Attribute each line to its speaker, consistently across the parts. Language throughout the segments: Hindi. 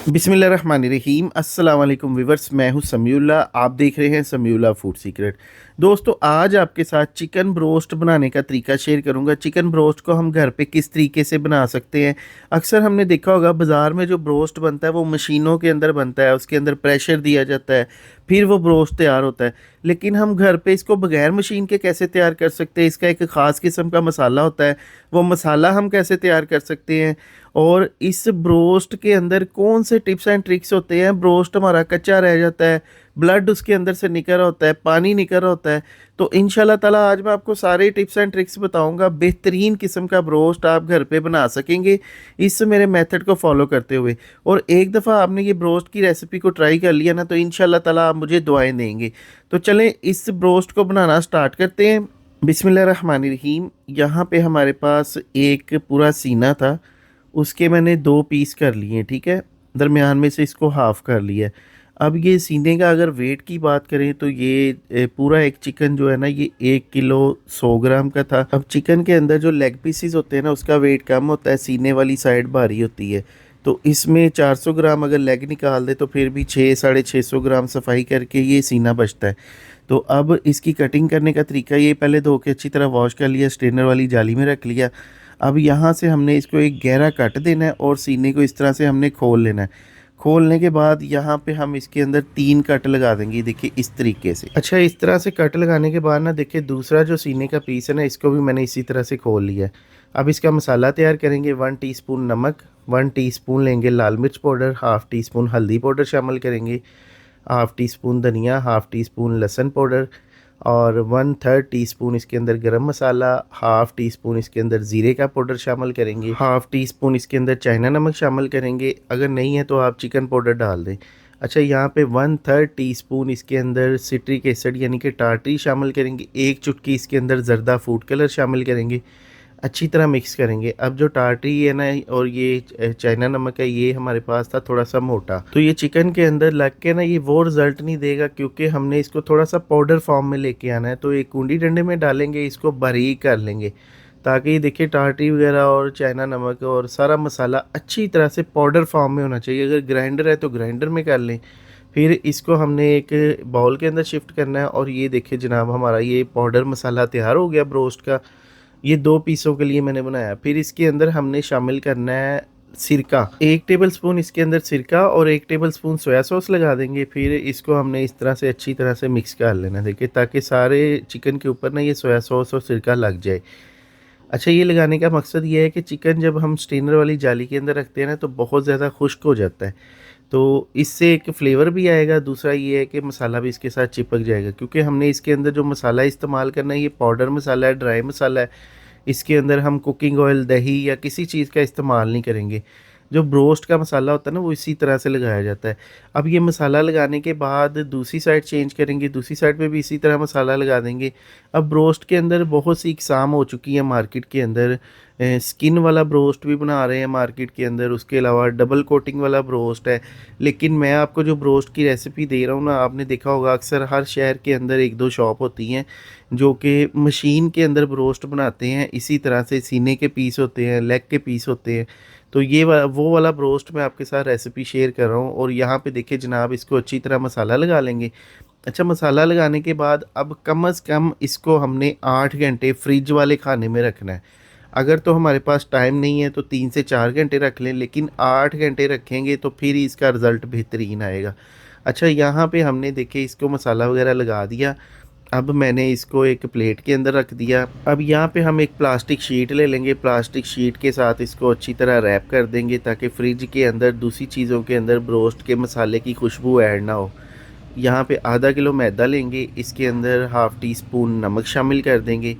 Speaker 1: बिस्मिल्लाहिर्रहमानिर्रहीम अस्सलाम वालेकुम व्यूवर्स, मैं हूं समीउल्लाह। आप देख रहे हैं समीउल्लाह फूड सीक्रेट। दोस्तों, आज आपके साथ चिकन ब्रोस्ट बनाने का तरीका शेयर करूंगा। चिकन ब्रोस्ट को हम घर पे किस तरीके से बना सकते हैं। अक्सर हमने देखा होगा बाज़ार में जो ब्रोस्ट बनता है वो मशीनों के अंदर बनता है, उसके अंदर प्रेशर दिया जाता है, फिर वो ब्रोस्ट तैयार होता है। लेकिन हम घर पे इसको बगैर मशीन के कैसे तैयार कर सकते हैं। इसका एक ख़ास किस्म का मसाला होता है, वो मसाला हम कैसे तैयार कर सकते हैं। और इस ब्रोस्ट के अंदर कौन से टिप्स एंड ट्रिक्स होते हैं। ब्रोस्ट हमारा कच्चा रह जाता है, ब्लड उसके अंदर से निकल रहा होता है, पानी निकल रहा होता है। तो इंशाल्लाह ताला आज मैं आपको सारे टिप्स एंड ट्रिक्स बताऊंगा। बेहतरीन किस्म का ब्रोस्ट आप घर पे बना सकेंगे इस मेरे मेथड को फॉलो करते हुए। और एक दफ़ा आपने ये ब्रोस्ट की रेसिपी को ट्राई कर लिया ना, तो इंशाल्लाह ताला आप मुझे दुआएं देंगे। तो चलें इस ब्रोस्ट को बनाना स्टार्ट करते हैं। बिस्मिल्लाहिर्रहमानिर्रहीम। यहाँ पे हमारे पास एक पूरा सीना था, उसके मैंने 2 पीस कर लिए, ठीक है। दरमियान में से इसको हाफ़ कर लिया है। अब ये सीने का अगर वेट की बात करें तो ये पूरा एक चिकन जो है ना, ये 1 किलो 100 ग्राम का था। अब चिकन के अंदर जो लेग पीसेस होते हैं ना, उसका वेट कम होता है, सीने वाली साइड भारी होती है। तो इसमें 400 ग्राम अगर लेग निकाल दे तो फिर भी 6 साढ़े 600 ग्राम सफाई करके ये सीना बचता है। तो अब इसकी कटिंग करने का तरीका ये, पहले धो के अच्छी तरह वॉश कर लिया, स्ट्रेनर वाली जाली में रख लिया। अब यहाँ से हमने इसको एक गहरा कट देना है और सीने को इस तरह से हमने खोल लेना है। खोलने के बाद यहाँ पे हम इसके अंदर 3 कट लगा देंगे, देखिए इस तरीके से। अच्छा, इस तरह से कट लगाने के बाद ना, देखिए दूसरा जो सीने का पीस है ना, इसको भी मैंने इसी तरह से खोल लिया है। अब इसका मसाला तैयार करेंगे। 1 टीस्पून नमक, 1 टीस्पून लेंगे लाल मिर्च पाउडर, हाफ़ टी स्पून हल्दी पाउडर शामिल करेंगे, हाफ़ टी स्पून धनिया, हाफ़ टी स्पून लहसुन पाउडर और 1/3 टीस्पून इसके अंदर गरम मसाला, हाफ़ टी स्पून इसके अंदर ज़ीरे का पाउडर शामिल करेंगे, हाफ़ टी स्पून इसके अंदर चाइना नमक शामिल करेंगे। अगर नहीं है तो आप चिकन पाउडर डाल दें। अच्छा, यहाँ पे 1/3 टीस्पून इसके अंदर सिट्रिक एसिड यानी कि टार्टरी शामिल करेंगे। 1 चुटकी इसके अंदर ज़र्दा फूड कलर शामिल करेंगे। अच्छी तरह मिक्स करेंगे। अब जो टार्टरी है ना और ये चाइना नमक है, ये हमारे पास था थोड़ा सा मोटा, तो ये चिकन के अंदर लग के ना ये वो रिज़ल्ट नहीं देगा, क्योंकि हमने इसको थोड़ा सा पाउडर फॉर्म में लेके आना है। तो एक कूंडी डंडे में डालेंगे, इसको बारीक कर लेंगे, ताकि देखिए टार्टरी वगैरह और चाइना नमक और सारा मसाला अच्छी तरह से पाउडर फॉर्म में होना चाहिए। अगर ग्राइंडर है तो ग्राइंडर में कर लें। फिर इसको हमने एक बाउल के अंदर शिफ्ट करना है और ये देखिए जनाब, हमारा ये पाउडर मसाला तैयार हो गया ब्रोस्ट का। ये 2 पीसों के लिए मैंने बनाया। फिर इसके अंदर हमने शामिल करना है सिरका। 1 टेबलस्पून इसके अंदर सिरका और 1 टेबलस्पून सोया सॉस लगा देंगे। फिर इसको हमने इस तरह से अच्छी तरह से मिक्स कर लेना, देखिए, ताकि सारे चिकन के ऊपर ना ये सोया सॉस और सिरका लग जाए। अच्छा, ये लगाने का मकसद ये है कि चिकन जब हम स्टेनर वाली जाली के अंदर रखते हैं ना, तो बहुत ज़्यादा खुश्क हो जाता है। तो इससे एक फ्लेवर भी आएगा, दूसरा ये है कि मसाला भी इसके साथ चिपक जाएगा, क्योंकि हमने इसके अंदर जो मसाला इस्तेमाल करना है ये पाउडर मसाला है, ड्राई मसाला है। इसके अंदर हम कुकिंग ऑयल, दही या किसी चीज़ का इस्तेमाल नहीं करेंगे। जो ब्रोस्ट का मसाला होता है ना, वो इसी तरह से लगाया जाता है। अब ये मसाला लगाने के बाद दूसरी साइड चेंज करेंगे, दूसरी साइड पे भी इसी तरह मसाला लगा देंगे। अब ब्रोस्ट के अंदर बहुत सी इकसाम हो चुकी है मार्केट के अंदर। स्किन वाला ब्रोस्ट भी बना रहे हैं मार्केट के अंदर, उसके अलावा डबल कोटिंग वाला ब्रोस्ट है। लेकिन मैं आपको जो ब्रोस्ट की रेसिपी दे रहा हूँ ना, आपने देखा होगा अक्सर हर शहर के अंदर 1-2 शॉप होती हैं जो कि मशीन के अंदर ब्रोस्ट बनाते हैं। इसी तरह से सीने के पीस होते हैं, लेग के पीस होते हैं। तो ये वो वाला ब्रोस्ट मैं आपके साथ रेसिपी शेयर कर रहा हूँ। और यहाँ पे देखिए जनाब, इसको अच्छी तरह मसाला लगा लेंगे। अच्छा, मसाला लगाने के बाद अब कम अज़ कम इसको हमने 8 घंटे फ्रिज वाले खाने में रखना है। अगर तो हमारे पास टाइम नहीं है तो 3 से 4 घंटे रख लें, लेकिन 8 घंटे रखेंगे तो फिर इसका रिज़ल्ट बेहतरीन आएगा। अच्छा, यहाँ पे हमने देखिए इसको मसाला वगैरह लगा दिया। अब मैंने इसको एक प्लेट के अंदर रख दिया। अब यहाँ पे हम एक प्लास्टिक शीट ले लेंगे, प्लास्टिक शीट के साथ इसको अच्छी तरह रैप कर देंगे, ताकि फ्रिज के अंदर दूसरी चीज़ों के अंदर ब्रोस्ट के मसाले की खुशबू ऐड ना हो। यहाँ पे आधा किलो मैदा लेंगे, इसके अंदर हाफ़ टी स्पून नमक शामिल कर देंगे।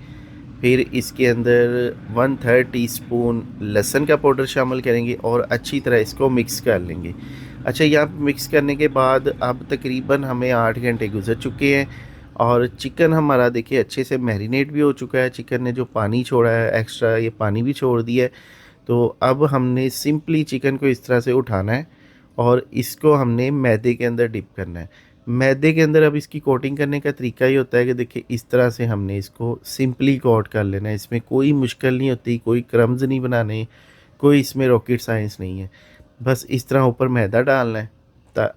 Speaker 1: फिर इसके अंदर 1/3 टीस्पून लहसुन का पाउडर शामिल करेंगे और अच्छी तरह इसको मिक्स कर लेंगे। अच्छा, यहाँ पे मिक्स करने के बाद अब तकरीबन हमें 8 घंटे गुजर चुके हैं और चिकन हमारा देखिए अच्छे से मैरिनेट भी हो चुका है। चिकन ने जो पानी छोड़ा है एक्स्ट्रा, ये पानी भी छोड़ दिया है। तो अब हमने सिंपली चिकन को इस तरह से उठाना है और इसको हमने मैदे के अंदर डिप करना है। मैदे के अंदर अब इसकी कोटिंग करने का तरीका ये होता है कि देखिए इस तरह से हमने इसको सिंपली कोट कर लेना है। इसमें कोई मुश्किल नहीं होती, कोई क्रम्स नहीं बनाने, कोई इसमें रॉकेट साइंस नहीं है। बस इस तरह ऊपर मैदा डालना है।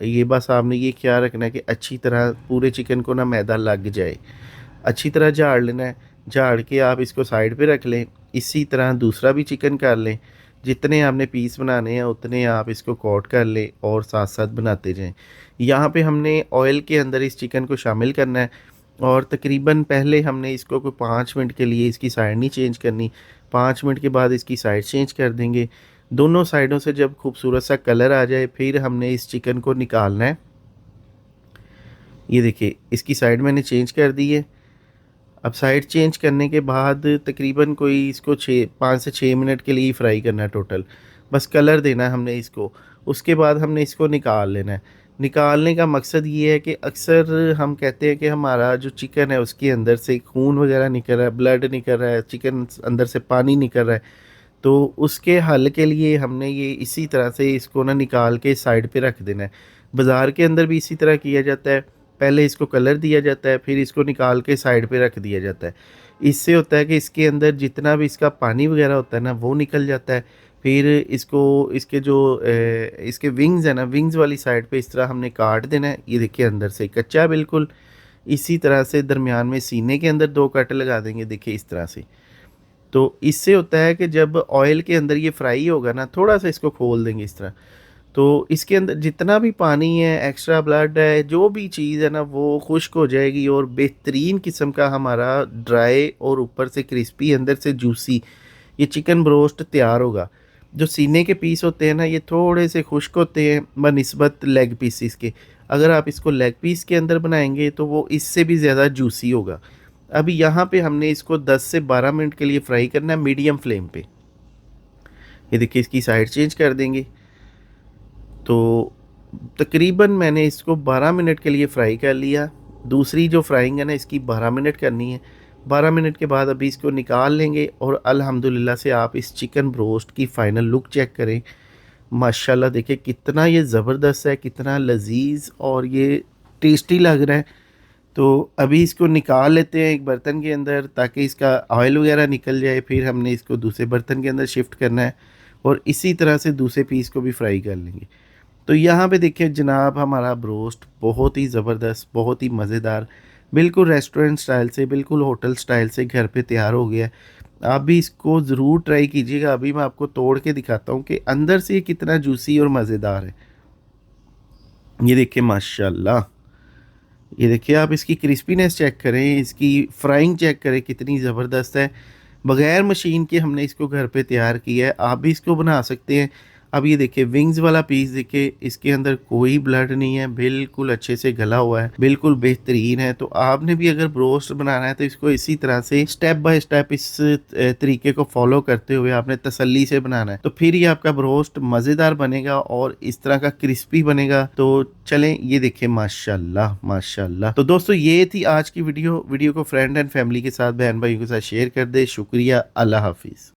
Speaker 1: ये बस आपने ये ख्याल रखना है कि अच्छी तरह पूरे चिकन को ना मैदा लग जाए। अच्छी तरह झाड़ लेना है। झाड़ के आप इसको साइड पे रख लें। इसी तरह दूसरा भी चिकन कर लें। जितने आपने पीस बनाने हैं उतने आप इसको कोट कर लें और साथ साथ बनाते जाएं। यहाँ पे हमने ऑयल के अंदर इस चिकन को शामिल करना है और तकरीबन पहले हमने इसको कोई 5 मिनट के लिए इसकी साइड नहीं चेंज करनी। 5 मिनट के बाद इसकी साइड चेंज कर देंगे। दोनों साइडों से जब खूबसूरत सा कलर आ जाए फिर हमने इस चिकन को निकालना है। ये देखिए इसकी साइड मैंने चेंज कर दी है। अब साइड चेंज करने के बाद तकरीबन कोई इसको 5 से 6 मिनट के लिए फ्राई करना है टोटल। बस कलर देना है हमने इसको। उसके बाद हमने इसको निकाल लेना है। निकालने का मकसद ये है कि अक्सर हम कहते हैं कि हमारा जो चिकन है उसके अंदर से खून वगैरह निकल रहा है, ब्लड निकल रहा है, चिकन अंदर से पानी निकल रहा है। तो उसके हल के लिए हमने ये इसी तरह से इसको ना निकाल के साइड पे रख देना है। बाज़ार के अंदर भी इसी तरह किया जाता है। पहले इसको कलर दिया जाता है फिर इसको निकाल के साइड पे रख दिया जाता है। इससे होता है कि इसके अंदर जितना भी इसका पानी वगैरह होता है ना वो निकल जाता है। फिर इसको इसके जो इसके विंग्स है ना, विंग्स वाली साइड पे इस तरह हमने काट देना है। ये देखिए अंदर से कच्चा है बिल्कुल। इसी तरह से दरमियान में सीने के अंदर 2 कट लगा देंगे, देखिए इस तरह से। तो इससे होता है कि जब ऑयल के अंदर ये फ्राई होगा ना, थोड़ा सा इसको खोल देंगे इस तरह। तो इसके अंदर जितना भी पानी है, एक्स्ट्रा ब्लड है, जो भी चीज़ है ना वो खुश्क हो जाएगी और बेहतरीन किस्म का हमारा ड्राई और ऊपर से क्रिस्पी अंदर से जूसी ये चिकन ब्रोस्ट तैयार होगा। जो सीने के पीस होते हैं ना ये थोड़े से खुश्क होते हैं बनिस्बत लेग पीसीस के। अगर आप इसको लेग पीस के अंदर बनाएंगे तो वो इससे भी ज़्यादा जूसी होगा। अभी यहाँ पे हमने इसको 10 से 12 मिनट के लिए फ्राई करना है मीडियम फ्लेम पे। ये देखिए इसकी साइड चेंज कर देंगे। तो तकरीबन मैंने इसको 12 मिनट के लिए फ्राई कर लिया। दूसरी जो फ्राइंग है ना इसकी 12 मिनट करनी है। 12 मिनट के बाद अभी इसको निकाल लेंगे और अल्हम्दुलिल्लाह से आप इस चिकन ब्रोस्ट की फ़ाइनल लुक चेक करें। माशाल्लाह देखिए कितना ये ज़बरदस्त है, कितना लजीज और ये टेस्टी लग रहा है। तो अभी इसको निकाल लेते हैं एक बर्तन के अंदर ताकि इसका ऑयल वगैरह निकल जाए। फिर हमने इसको दूसरे बर्तन के अंदर शिफ्ट करना है और इसी तरह से दूसरे पीस को भी फ्राई कर लेंगे। तो यहाँ पे देखिए जनाब हमारा ब्रोस्ट बहुत ही ज़बरदस्त, बहुत ही मज़ेदार, बिल्कुल रेस्टोरेंट स्टाइल से, बिल्कुल होटल स्टाइल से घर पे तैयार हो गया है। आप भी इसको ज़रूर ट्राई कीजिएगा। अभी मैं आपको तोड़ के दिखाता हूँ कि अंदर से ये कितना जूसी और मज़ेदार है। ये देखिए माशाल्लाह। ये देखिए आप इसकी क्रिस्पीनेस चेक करें, इसकी फ्राइंग चेक करें कितनी ज़बरदस्त है। बग़ैर मशीन के हमने इसको घर पे तैयार किया है, आप भी इसको बना सकते हैं। अब ये देखिए विंग्स वाला पीस देखिए, इसके अंदर कोई ब्लड नहीं है, बिल्कुल अच्छे से गला हुआ है, बिल्कुल बेहतरीन है। तो आपने भी अगर ब्रोस्ट बनाना है तो इसको इसी तरह से स्टेप बाय स्टेप इस तरीके को फॉलो करते हुए आपने तसल्ली से बनाना है। तो फिर ये आपका ब्रोस्ट मज़ेदार बनेगा और इस तरह का क्रिस्पी बनेगा। तो चलें ये देखिए माशाल्लाह माशाल्लाह। तो दोस्तों ये थी आज की वीडियो। वीडियो को फ्रेंड एंड फैमिली के साथ, बहन भाइयों के साथ शेयर कर दे। शुक्रिया, अल्लाह हाफिज़।